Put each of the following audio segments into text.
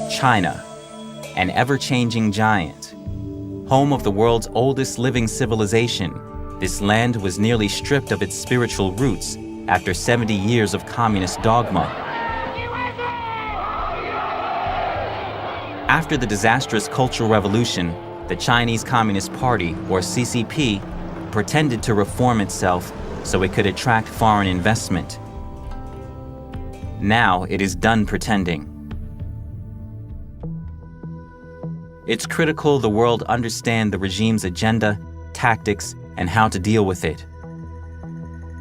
China, an ever-changing giant. Home of the world's oldest living civilization, this land was nearly stripped of its spiritual roots after 70 years of communist dogma. After the disastrous Cultural Revolution, the Chinese Communist Party, or CCP, pretended to reform itself so it could attract foreign investment. Now it is done pretending. It's critical the world understand the regime's agenda, tactics, and how to deal with it.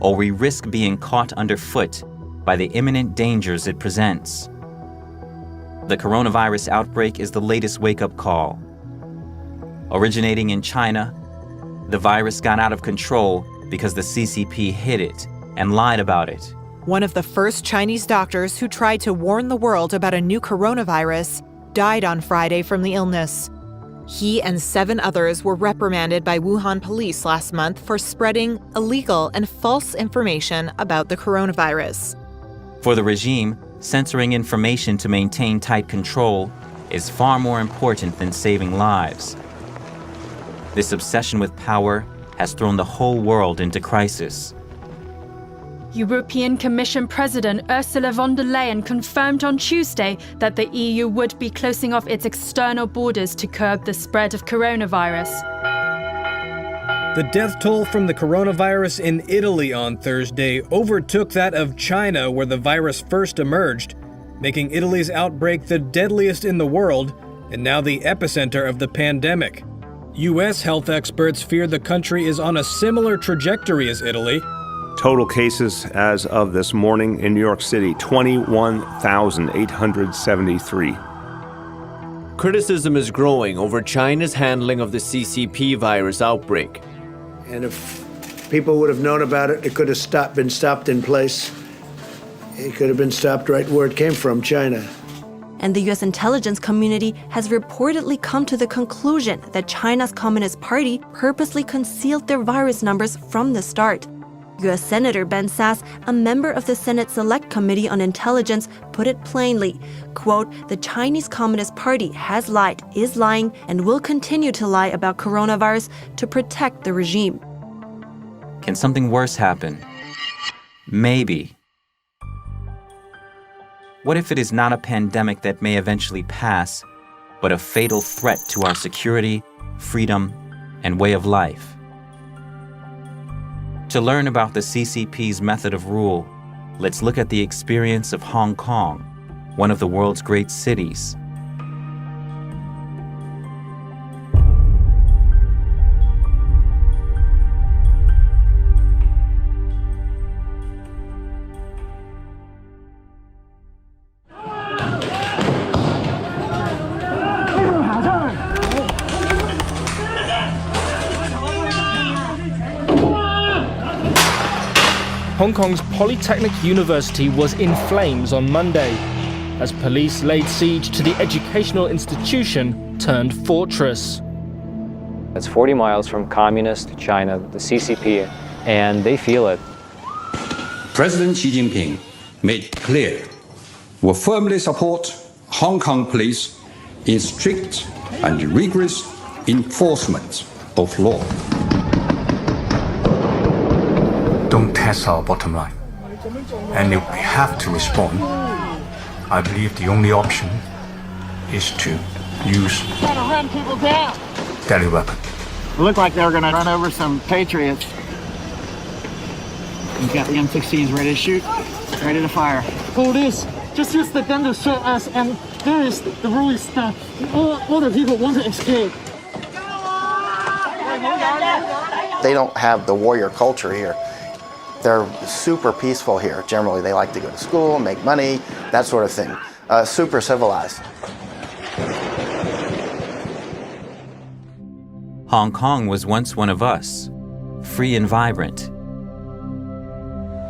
Or we risk being caught underfoot by the imminent dangers it presents. The coronavirus outbreak is the latest wake-up call. Originating in China, the virus got out of control because the CCP hid it and lied about it. One of the first Chinese doctors who tried to warn the world about a new coronavirus died on Friday from the illness. He and 7 others were reprimanded by Wuhan police last month for spreading illegal and false information about the coronavirus. For the regime, censoring information to maintain tight control is far more important than saving lives. This obsession with power has thrown the whole world into crisis. European Commission President Ursula von der Leyen confirmed on Tuesday that the EU would be closing off its external borders to curb the spread of coronavirus. The death toll from the coronavirus in Italy on Thursday overtook that of China, where the virus first emerged, making Italy's outbreak the deadliest in the world and now the epicenter of the pandemic. U.S. health experts fear the country is on a similar trajectory as Italy. Total cases as of this morning in New York City, 21,873. Criticism is growing over China's handling of the CCP virus outbreak. And if people would have known about it, it could have been stopped in place. It could have been stopped right where it came from, China. And the U.S. intelligence community has reportedly come to the conclusion that China's Communist Party purposely concealed their virus numbers from the start. U.S. Senator Ben Sasse, a member of the Senate Select Committee on Intelligence, put it plainly, quote, "The Chinese Communist Party has lied, is lying, and will continue to lie about coronavirus to protect the regime." Can something worse happen? Maybe. What if it is not a pandemic that may eventually pass, but a fatal threat to our security, freedom, and way of life? To learn about the CCP's method of rule, let's look at the experience of Hong Kong, one of the world's great cities. Hong Kong's Polytechnic University was in flames on Monday as police laid siege to the educational institution turned fortress. It's 40 miles from communist China, the CCP, and they feel it. President Xi Jinping made clear we firmly support Hong Kong police in strict and rigorous enforcement of law. Don't test our bottom line. And if we have to respond, I believe the only option is to use deadly weapon. It looked like they were going to run over some patriots. He's got the M16s ready to shoot, ready to fire. Police just use the gun to shoot us, and there is the rule is that all the people want to escape. They don't have the warrior culture here. They're super peaceful here. Generally, they like to go to school, make money, that sort of thing. Super civilized. Hong Kong was once one of us, free and vibrant.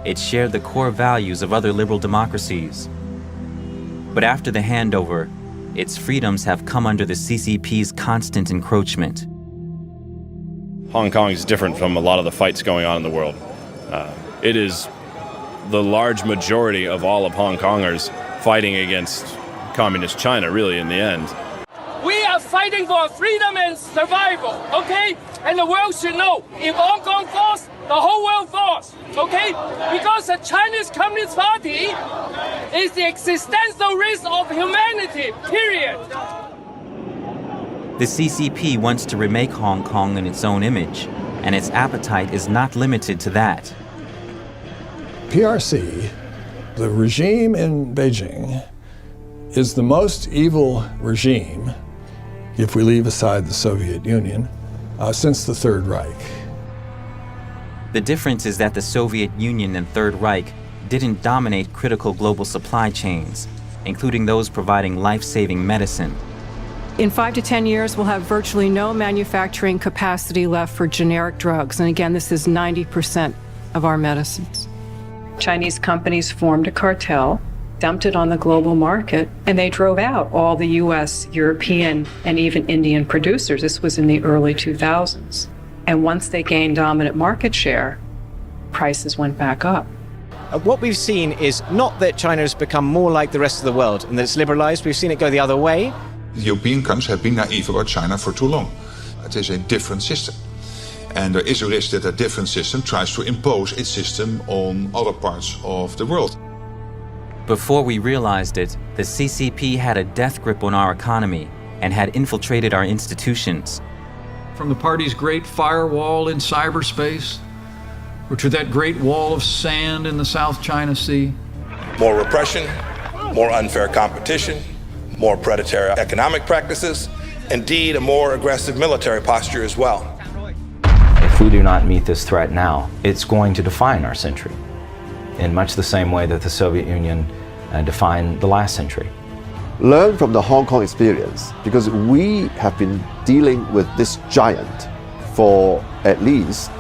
It shared the core values of other liberal democracies. But after the handover, its freedoms have come under the CCP's constant encroachment. Hong Kong is different from a lot of the fights going on in the world. It is the large majority of all of Hong Kongers fighting against communist China, really, in the end. We are fighting for freedom and survival, okay? And the world should know, if Hong Kong falls, the whole world falls, okay? Because the Chinese Communist Party is the existential risk of humanity, period. The CCP wants to remake Hong Kong in its own image, and its appetite is not limited to that. PRC, the regime in Beijing, is the most evil regime, if we leave aside the Soviet Union, since the Third Reich. The difference is that the Soviet Union and Third Reich didn't dominate critical global supply chains, including those providing life-saving medicine. In 5 to 10 years, we'll have virtually no manufacturing capacity left for generic drugs. And again, this is 90% of our medicines. Chinese companies formed a cartel, dumped it on the global market, and they drove out all the US, European, and even Indian producers. This was in the early 2000s. And once they gained dominant market share, prices went back up. What we've seen is not that China has become more like the rest of the world and that it's liberalized. We've seen it go the other way. The European countries have been naive about China for too long. It is a different system. And there is a risk that a different system tries to impose its system on other parts of the world. Before we realized it, the CCP had a death grip on our economy and had infiltrated our institutions. From the party's great firewall in cyberspace, or to that great wall of sand in the South China Sea. More repression, more unfair competition, more predatory economic practices, indeed a more aggressive military posture as well. If we do not meet this threat now, it's going to define our century in much the same way that the Soviet Union defined the last century. Learn from the Hong Kong experience, because we have been dealing with this giant for at least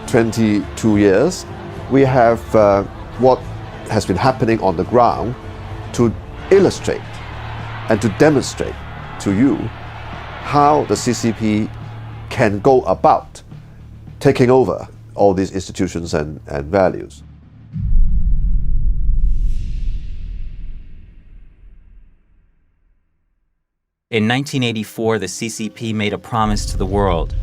22 years. We have what has been happening on the ground to illustrate and to demonstrate to you how the CCP can go about taking over all these institutions and values. In 1984, the CCP made a promise to the world.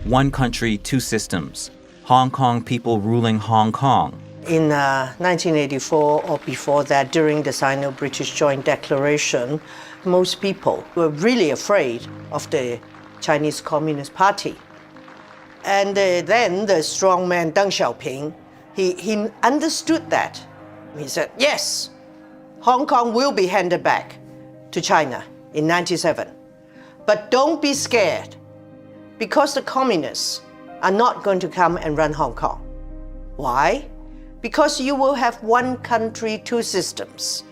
One country, two systems. Hong Kong people ruling Hong Kong. In 1984 or before that, during the Sino-British Joint Declaration, most people were really afraid of the Chinese Communist Party. And then the strong man Deng Xiaoping, he understood that. He said, yes, Hong Kong will be handed back to China in 1997. But don't be scared, because the communists are not going to come and run Hong Kong. Why? Because you will have one country, two systems.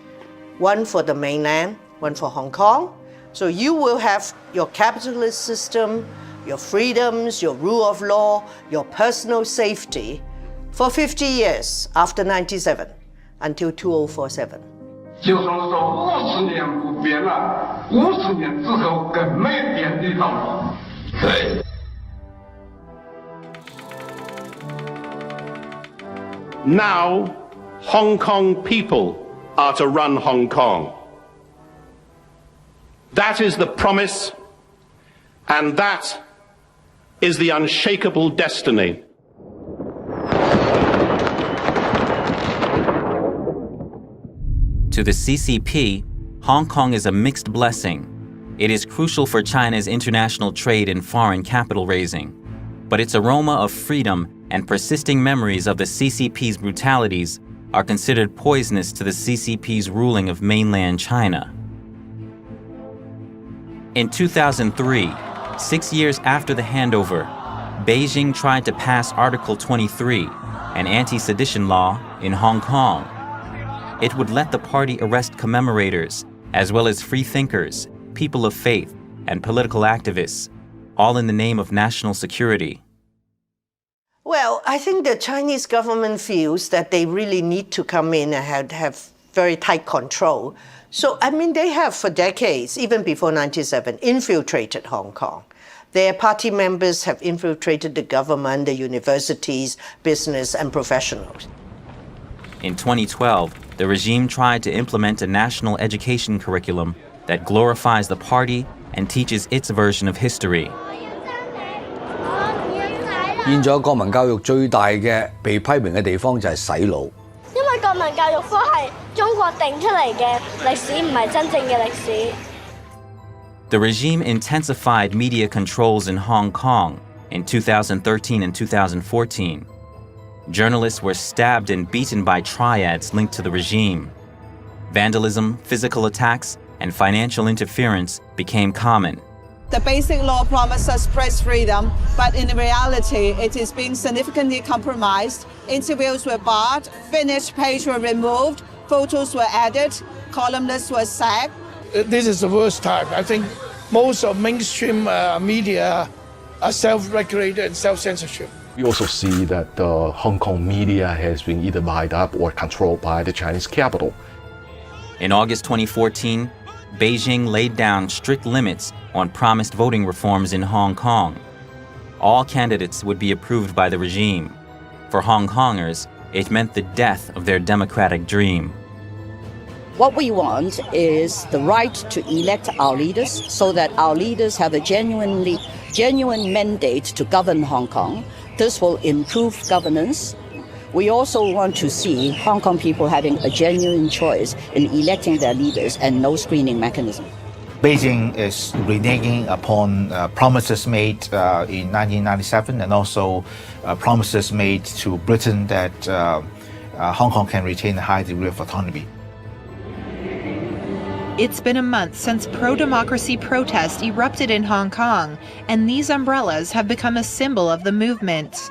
One for the mainland, one for Hong Kong. So you will have your capitalist system, your freedoms, your rule of law, your personal safety for 50 years after 97 until 2047. Now, Hong Kong people are to run Hong Kong. That is the promise, and that is the unshakable destiny. To the CCP, Hong Kong is a mixed blessing. It is crucial for China's international trade and foreign capital raising. But its aroma of freedom and persisting memories of the CCP's brutalities are considered poisonous to the CCP's ruling of mainland China. In 2003, 6 years after the handover, Beijing tried to pass Article 23, an anti-sedition law, in Hong Kong. It would let the party arrest commemorators, as well as free thinkers, people of faith, and political activists, all in the name of national security. Well, I think the Chinese government feels that they really need to come in and have very tight control. So, I mean, they have for decades, even before 1997, infiltrated Hong Kong. Their party members have infiltrated the government, the universities, business, and professionals. In 2012, the regime tried to implement a national education curriculum that glorifies the party and teaches its version of history. 現在國民教育最大嘅被批評嘅地方就係洗腦。因為國民教育科係中國定出嚟嘅歷史，唔係真正嘅歷史。The regime intensified media controls in Hong Kong in 2013 and 2014. Journalists were stabbed and beaten by triads linked to the regime. Vandalism, physical attacks, and financial interference became common. The basic law promises press freedom, but in reality, it is being significantly compromised. Interviews were barred, finished pages were removed, photos were added, columnists were sacked. This is the worst time. I think most of mainstream media are self-regulated and self-censorship. We also see that the Hong Kong media has been either buyed up or controlled by the Chinese capital. In August 2014, Beijing laid down strict limits on promised voting reforms in Hong Kong. All candidates would be approved by the regime. For Hong Kongers, it meant the death of their democratic dream. What we want is the right to elect our leaders so that our leaders have a genuine mandate to govern Hong Kong. This will improve governance. We also want to see Hong Kong people having a genuine choice in electing their leaders and no screening mechanism. Beijing is reneging upon promises made in 1997 and also promises made to Britain that Hong Kong can retain a high degree of autonomy. It's been a month since pro-democracy protests erupted in Hong Kong, and these umbrellas have become a symbol of the movement.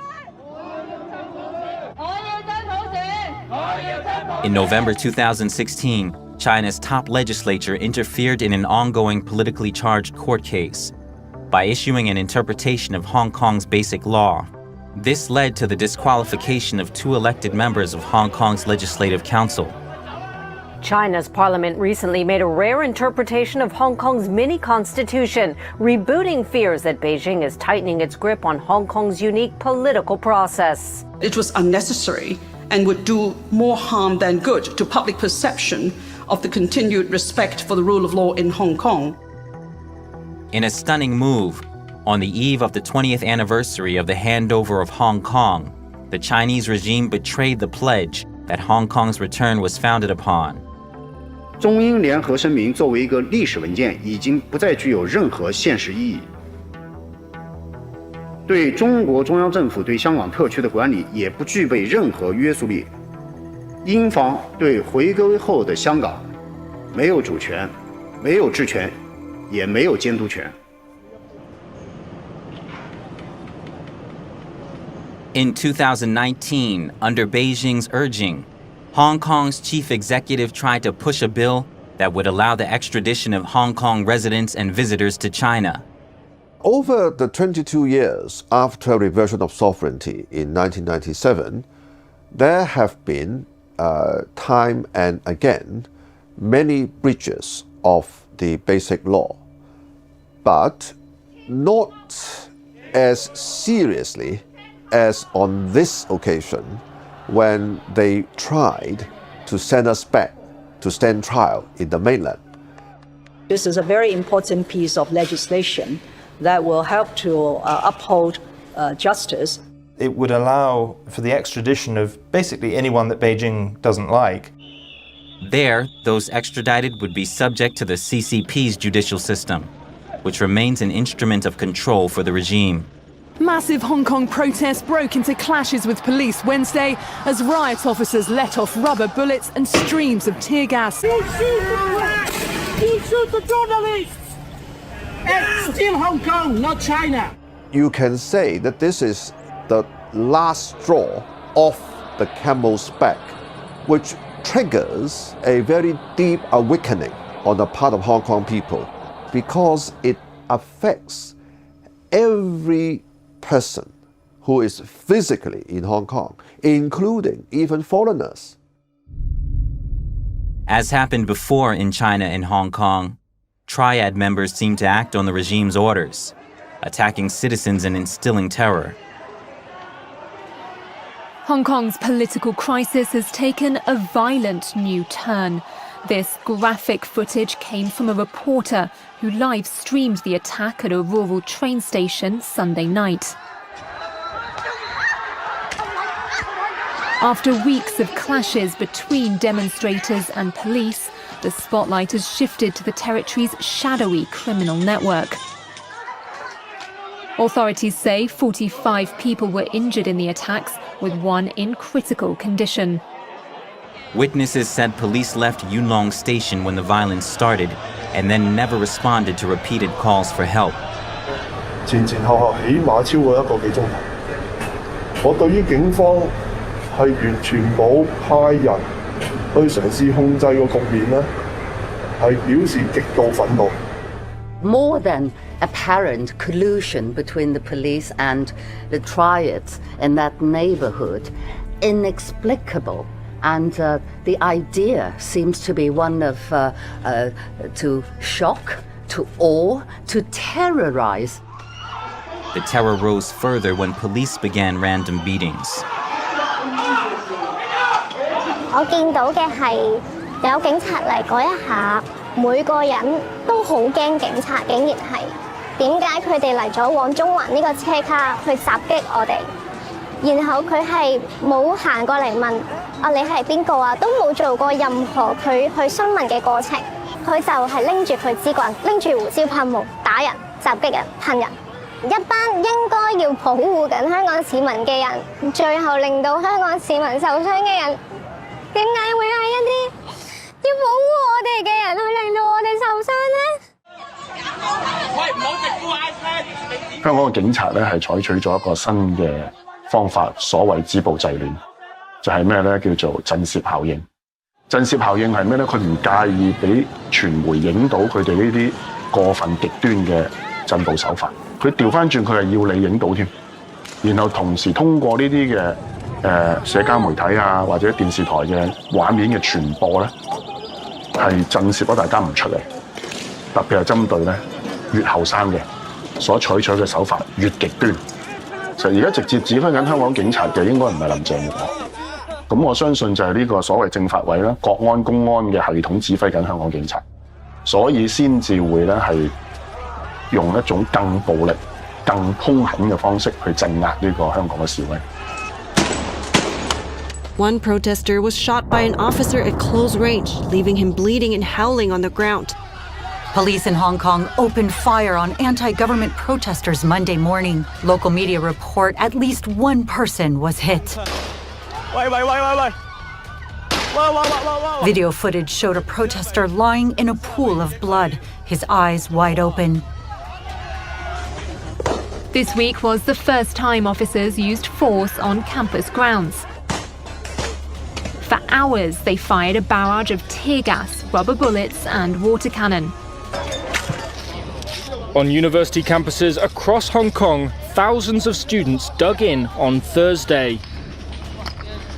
In November 2016, China's top legislature interfered in an ongoing politically charged court case by issuing an interpretation of Hong Kong's basic law. This led to the disqualification of 2 elected members of Hong Kong's Legislative Council. China's parliament recently made a rare interpretation of Hong Kong's mini-constitution, rebooting fears that Beijing is tightening its grip on Hong Kong's unique political process. It was unnecessary and would do more harm than good to public perception of the continued respect for the rule of law in Hong Kong. In a stunning move, on the eve of the 20th anniversary of the handover of Hong Kong, the Chinese regime betrayed the pledge that Hong Kong's return was founded upon. 中英联合声明作为一个历史文件，已经不再具有任何现实意义。对中国中央政府对香港特区的管理也不具备任何约束力。英方对回归后的香港没有主权、没有治权，也没有监督权。In 2019, under Beijing's urging, Hong Kong's chief executive tried to push a bill that would allow the extradition of Hong Kong residents and visitors to China. Over the 22 years after reversion of sovereignty in 1997, there have been time and again many breaches of the basic law, but not as seriously as on this occasion when they tried to send us back to stand trial in the mainland. This is a very important piece of legislation that will help to uphold justice. It would allow for the extradition of basically anyone that Beijing doesn't like. There, those extradited would be subject to the CCP's judicial system, which remains an instrument of control for the regime. Massive Hong Kong protests broke into clashes with police Wednesday as riot officers let off rubber bullets and streams of tear gas. You shoot the journalists! It's still Hong Kong, not China. You can say that this is the last straw off the camel's back, which triggers a very deep awakening on the part of Hong Kong people, because it affects every person who is physically in Hong Kong, including even foreigners. As happened before in China and Hong Kong, triad members seem to act on the regime's orders, attacking citizens and instilling terror. Hong Kong's political crisis has taken a violent new turn. This graphic footage came from a reporter who live streamed the attack at a rural train station Sunday night. After weeks of clashes between demonstrators and police, the spotlight has shifted to the territory's shadowy criminal network. Authorities say 45 people were injured in the attacks, with one in critical condition. Witnesses said police left Yuen Long Station when the violence started and then never responded to repeated calls for help. 前後起碼超過1個幾鐘頭。我對於警方係完全冇派人去嘗試控制個局面呢，係表示極度憤怒。More than apparent collusion between the police and the triads in that neighborhood, inexplicable. And the idea seems to be one of to shock, to awe, to terrorize. The terror rose further when police began random beatings. 我見到嘅係有警察嚟嗰一下，每個人都好驚警察，竟然係點解佢哋嚟咗往中環呢個車卡去襲擊我哋？然後佢係冇行過嚟問你係邊個啊，都冇做過任何佢去詢問嘅過程，佢就係拎住佢支棍，拎住胡椒噴霧打人、襲擊人、噴人。一班應該要保護緊香港市民嘅人，最後令到香港市民受傷嘅人，點解會係一啲要保護我哋嘅人去令到我哋受傷呢？香港嘅警察咧係採取咗一個新嘅方法，所謂止暴制亂，就係咩咧？叫做震懾效應。震懾效應係咩咧？佢唔介意俾傳媒影到佢哋呢啲過分極端嘅鎮暴手法，佢調翻轉佢係要你影到添，然後同時通過呢啲嘅社交媒體啊或者電視台嘅畫面嘅傳播咧，係震懾咗大家唔出嚟，特別係針對咧越後生嘅所採取嘅手法越極端。其實而家直接指揮緊香港警察嘅應該唔係林鄭月娥，咁我相信就係呢個所謂政法委啦、國安公安嘅系統指揮緊香港警察，所以先至會咧係用一種更暴力、更兇狠嘅方式去鎮壓呢個香港嘅示威。One protester was shot by an officer at close range, leaving him bleeding and howling on the ground. Police in Hong Kong opened fire on anti-government protesters Monday morning. Local media report at least one person was hit. Video footage showed a protester lying in a pool of blood, his eyes wide open. This week was the first time officers used force on campus grounds. For hours, they fired a barrage of tear gas, rubber bullets, and water cannon. On university campuses across Hong Kong, thousands of students dug in on Thursday.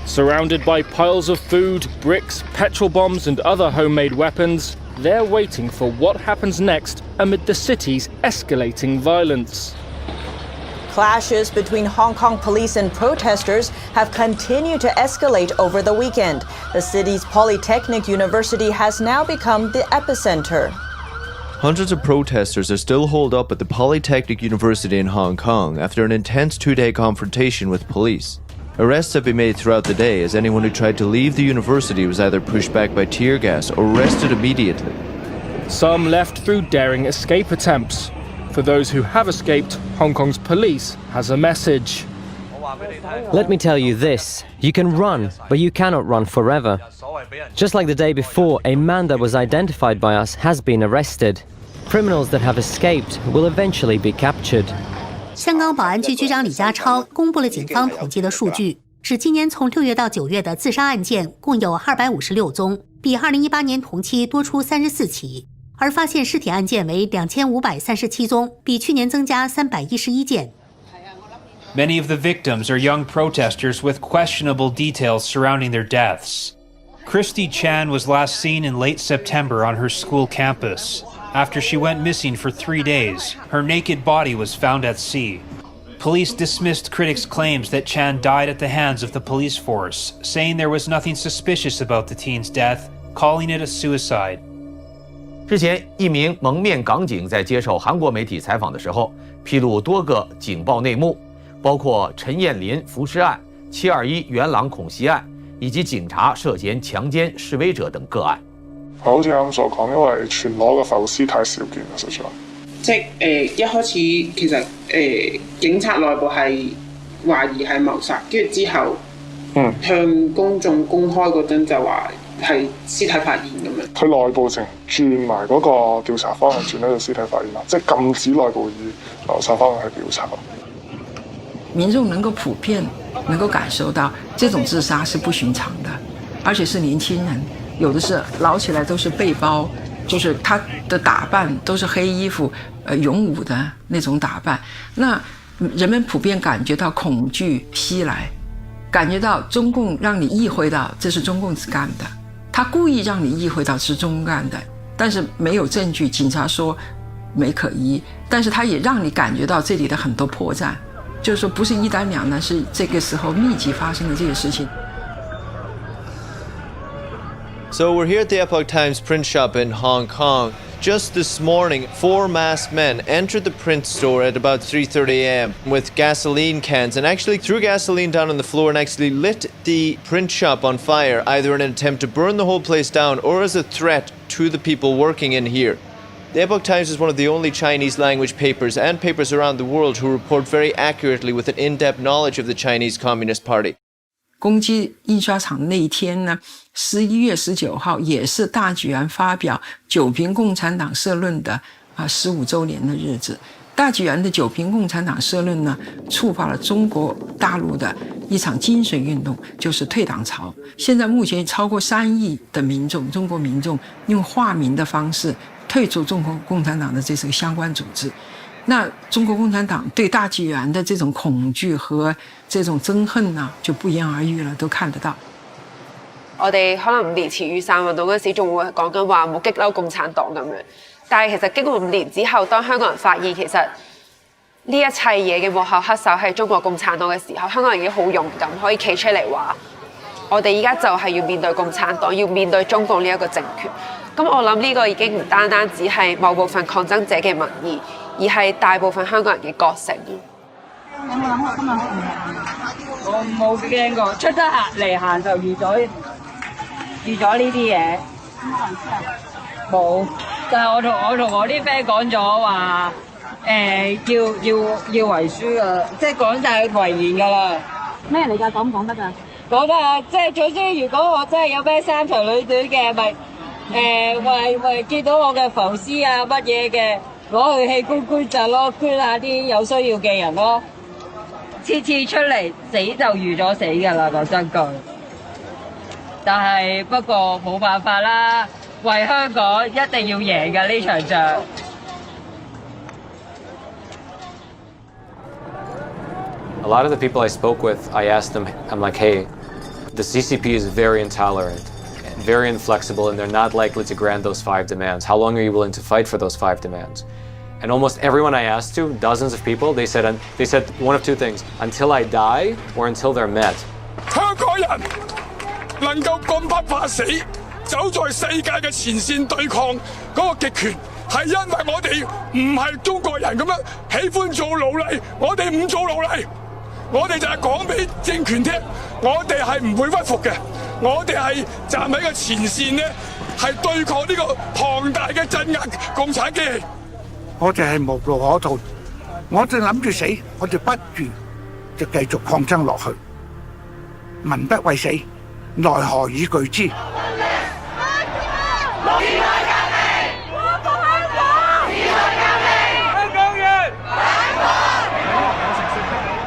Surrounded by piles of food, bricks, petrol bombs and other homemade weapons, they're waiting for what happens next amid the city's escalating violence. Clashes between Hong Kong police and protesters have continued to escalate over the weekend. The city's Polytechnic University has now become the epicenter. Hundreds of protesters are still holed up at the Polytechnic University in Hong Kong after an intense two-day confrontation with police. Arrests have been made throughout the day as anyone who tried to leave the university was either pushed back by tear gas or arrested immediately. Some left through daring escape attempts. For those who have escaped, Hong Kong's police has a message. Let me tell you this, you can run, but you cannot run forever. Just like the day before, a man that was identified by us has been arrested. Criminals that have escaped will eventually be captured. 香港保安局局长李家超公布了警方统计的数据，指今年从6月到9月的自杀案件共有256宗，比2018年同期多出34起，而发现尸体案件为2537宗，比去年增加311件。Many of the victims are young protesters with questionable details surrounding their deaths. Christy Chan was last seen in late September on her school campus. After she went missing for 3 days, her naked body was found at sea. Police dismissed critics' claims that Chan died at the hands of the police force, saying there was nothing suspicious about the teen's death, calling it a suicide. 之前，一名蒙面港警在接受韩国媒体采访的时候，披露多个警报内幕，包括陈彦霖浮尸案、721元朗恐袭案，以及警察涉嫌強姦示威者等個案。好似啱所講，因為全裸嘅浮屍太少見啦，實在。即係一開始其實警察內部係懷疑係謀殺，跟住之後向公眾公開嗰陣就話係屍體發現咁樣。佢內部淨轉埋嗰個調查方向轉到屍體發現啦，即係禁止內部以謀殺方向去調查。民眾能夠普遍能夠感受到這種自殺是不尋常的，而且是年輕人，有的是撈起來都是背包，就是他的打扮都是黑衣服，勇武的那種打扮，那人們普遍感覺到恐懼襲來，感覺到中共讓你意會到這是中共幹的，他故意讓你意會到是中共幹的，但是沒有證據，警察說沒可疑，但是他也讓你感覺到這裡的很多破綻，就是說不是一單兩單，是這個時候密集發生的這些事情。So we're here at the Epoch Times print shop in Hong Kong. Just this morning, 4 masked men entered the print store at about 3:30 a.m. with gasoline cans and actually threw gasoline down on the floor and actually lit the print shop on fire, either in an attempt to burn the whole place down or as a threat to the people working in here. The Epoch Times is one of the only Chinese language papers and papers around the world who report very accurately with an in-depth knowledge of the Chinese Communist Party. 公鸡印刷厂那一天呢，11月19号也是大举然发表九评共产党社论的15周年的日子。大举然的九评共产党社论呢，触发了中国大陆的一场精神运动，就是退党潮。现在目前超过3亿的民众，中国民众用化名的方式退出中国共产党的这个相关组织。那中國共產黨對大紀元的這種恐懼和這種憎恨啊，就不言而喻了，都看得到。我哋可能5年前雨傘運動嗰時仲會講緊話冇激嬲共產黨咁樣，但係其實經過5年之後，當香港人發現其實呢一切嘢嘅幕後黑手係中國共產黨嘅時候，香港人已經好勇敢，可以企出嚟話，我哋依家就係要面對共產黨，要面對中共呢一個政權。咁我諗呢個已經唔單單只係某部分抗爭者嘅民意，而係大部分香港人嘅覺醒。有冇諗過今日去唔去？我冇驚過，出得嚟行就預咗呢啲嘢。冇，但係我同我啲 friend 講咗話，要遺書噶，即係講晒遺言噶啦。咩嚟㗎？講唔講得㗎？講得啊！即係總之，如果我真係有咩三長兩短嘅，咪為見到我嘅浮屍啊乜嘢嘅。攞去器官捐贈咯，捐下啲有需要嘅人咯。次次出嚟死就預咗死㗎啦，講真句。但係不過冇辦法啦，為香港一定要贏㗎呢場仗。A lot of the people I spoke with, I asked them, I'm like, hey, the CCP is very intolerant, very inflexible, and they're not likely to grant those 5 demands. How long are you willing to fight for those 5 demands? And almost everyone I asked to, dozens of people, they said one of 2 things: until I die or until they're met. 香港人能夠咁不怕死，走在世界嘅前線對抗嗰個極權，係因為我哋唔係中國人咁樣喜歡做奴隸，我哋唔做奴隸，我哋就係講俾政權聽，我哋係唔會屈服嘅，我哋係站喺個前線咧，係對抗呢個龐大嘅鎮壓共產機器。我哋係無路可逃，我哋諗住死，我哋不如就繼續抗爭落去。民不畏死，奈何以懼之？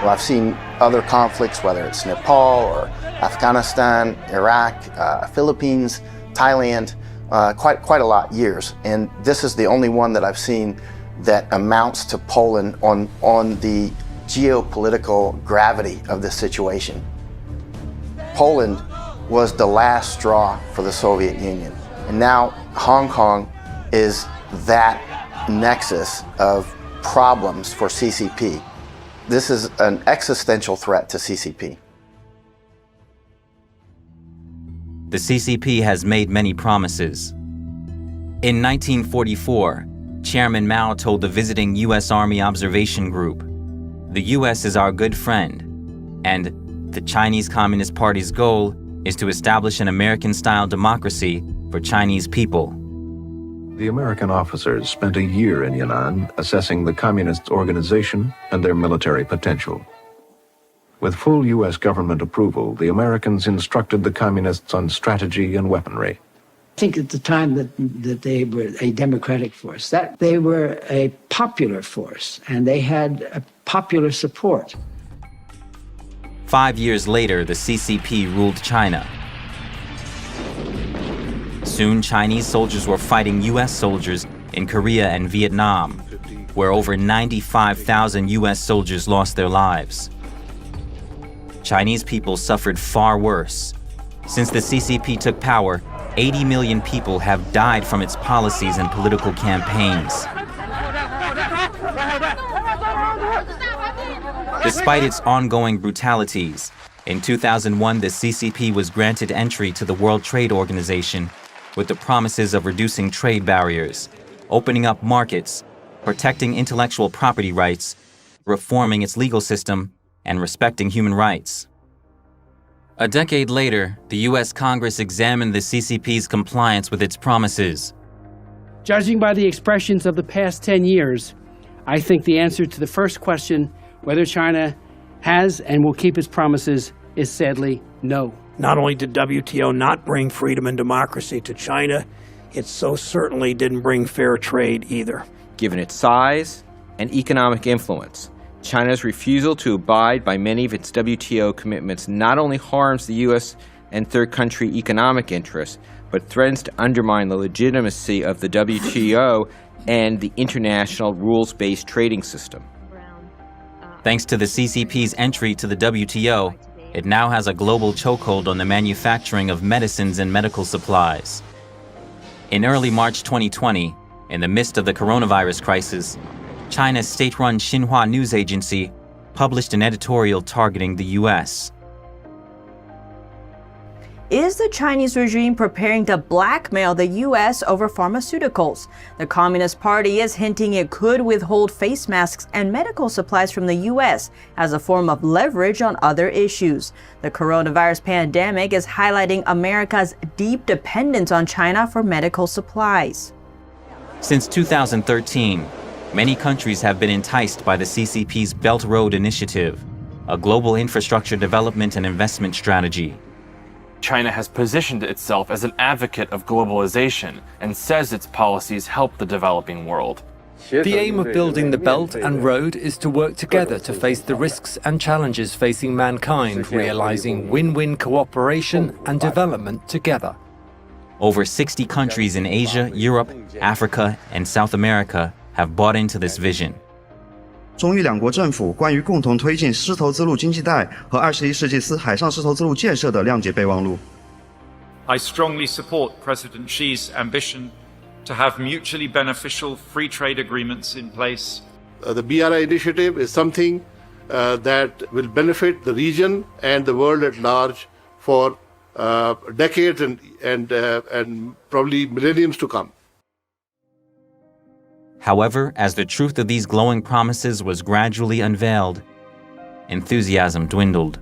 Well, I've seen other conflicts, whether it's Nepal or Afghanistan, Iraq, Philippines, Thailand, quite a lot years, and this is the only one that I've seen that amounts to Poland on the geopolitical gravity of this situation. Poland was the last straw for the Soviet Union, and now Hong Kong is that nexus of problems for CCP. This is an existential threat to CCP. The CCP has made many promises. In 1944, Chairman Mao told the visiting U.S. Army Observation Group, "The U.S. is our good friend, and the Chinese Communist Party's goal is to establish an American-style democracy for Chinese people." The American officers spent a year in Yan'an assessing the communist organization and their military potential. With full U.S. government approval, the Americans instructed the communists on strategy and weaponry. I think at the time that they were a democratic force, that they were a popular force, and they had a popular support. 5 years later, the CCP ruled China. Soon, Chinese soldiers were fighting U.S. soldiers in Korea and Vietnam, where over 95,000 U.S. soldiers lost their lives. Chinese people suffered far worse. Since the CCP took power, 80 million people have died from its policies and political campaigns. Despite its ongoing brutalities, in 2001 the CCP was granted entry to the World Trade Organization with the promises of reducing trade barriers, opening up markets, protecting intellectual property rights, reforming its legal system, and respecting human rights. A decade later, the U.S. Congress examined the CCP's compliance with its promises. Judging by the expressions of the past 10 years, I think the answer to the first question, whether China has and will keep its promises, is sadly no. Not only did WTO not bring freedom and democracy to China, it so certainly didn't bring fair trade either. Given its size and economic influence, China's refusal to abide by many of its WTO commitments not only harms the U.S. and third country economic interests, but threatens to undermine the legitimacy of the WTO and the international rules-based trading system. Thanks to the CCP's entry to the WTO, it now has a global chokehold on the manufacturing of medicines and medical supplies. In early March 2020, in the midst of the coronavirus crisis, China's state-run Xinhua news agency published an editorial targeting the U.S. Is the Chinese regime preparing to blackmail the U.S. over pharmaceuticals? The Communist Party is hinting it could withhold face masks and medical supplies from the U.S. as a form of leverage on other issues. The coronavirus pandemic is highlighting America's deep dependence on China for medical supplies. Since 2013, many countries have been enticed by the CCP's Belt Road Initiative, a global infrastructure development and investment strategy. China has positioned itself as an advocate of globalization and says its policies help the developing world. The aim of building the Belt and Road is to work together to face the risks and challenges facing mankind, realizing win-win cooperation and development together. Over 60 countries in Asia, Europe, Africa, and South America have bought into this vision. 中越两国政府关于共同推进丝绸之路经济带和21世纪海上丝绸之路建设的谅解备忘录。I strongly support President Xi's ambition to have mutually beneficial free trade agreements in place. The BRI initiative is something that will benefit the region and the world at large for decades and probably millenniums to come. However, as the truth of these glowing promises was gradually unveiled, enthusiasm dwindled.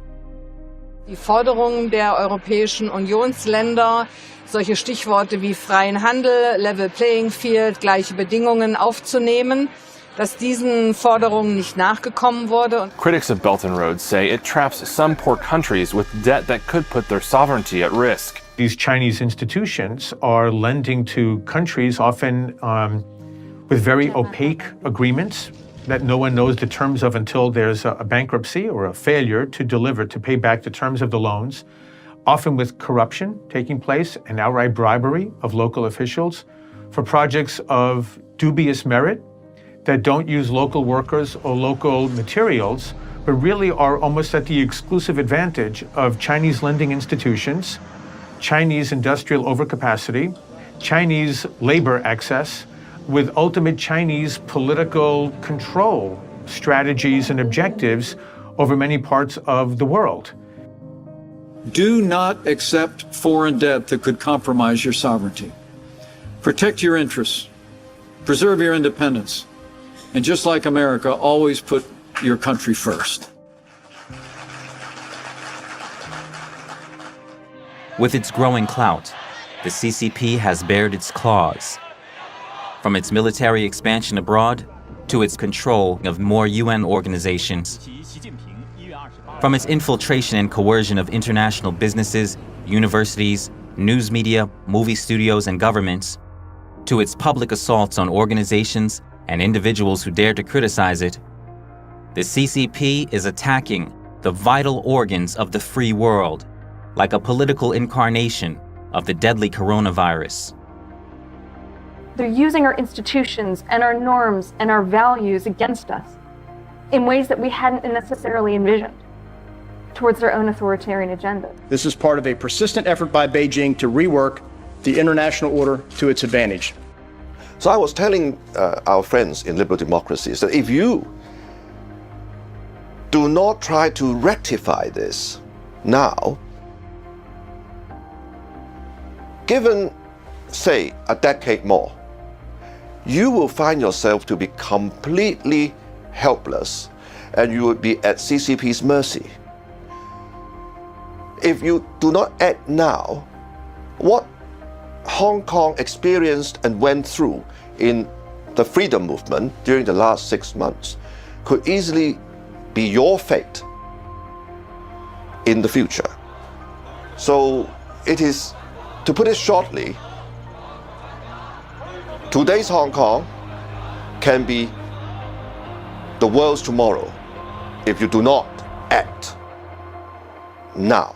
Die Forderungen der Europäischen Unionsländer, solche Stichworte wie freien Handel, Level Playing Field, gleiche Bedingungen aufzunehmen, dass diesen Forderungen nicht nachgekommen wurde. Critics of Belt and Road say it traps some poor countries with debt that could put their sovereignty at risk. These Chinese institutions are lending to countries often with very opaque agreements that no one knows the terms of until there's a bankruptcy or a failure to deliver, to pay back the terms of the loans, often with corruption taking place and outright bribery of local officials for projects of dubious merit that don't use local workers or local materials, but really are almost at the exclusive advantage of Chinese lending institutions, Chinese industrial overcapacity, Chinese labor access, with ultimate Chinese political control strategies and objectives over many parts of the world. Do not accept foreign debt that could compromise your sovereignty. Protect your interests, preserve your independence, and just like America, always put your country first. With its growing clout, the CCP has bared its claws. From its military expansion abroad to its control of more UN organizations, from its infiltration and coercion of international businesses, universities, news media, movie studios, and governments, to its public assaults on organizations and individuals who dare to criticize it, the CCP is attacking the vital organs of the free world, like a political incarnation of the deadly coronavirus. They're using our institutions and our norms and our values against us in ways that we hadn't necessarily envisioned towards their own authoritarian agenda. This is part of a persistent effort by Beijing to rework the international order to its advantage. So I was telling our friends in liberal democracies that if you do not try to rectify this now, given, say, a decade more, you will find yourself to be completely helpless and you will be at CCP's mercy. If you do not act now, what Hong Kong experienced and went through in the freedom movement during the last 6 months could easily be your fate in the future. So it is, to put it shortly, today's Hong Kong can be the world's tomorrow if you do not act now.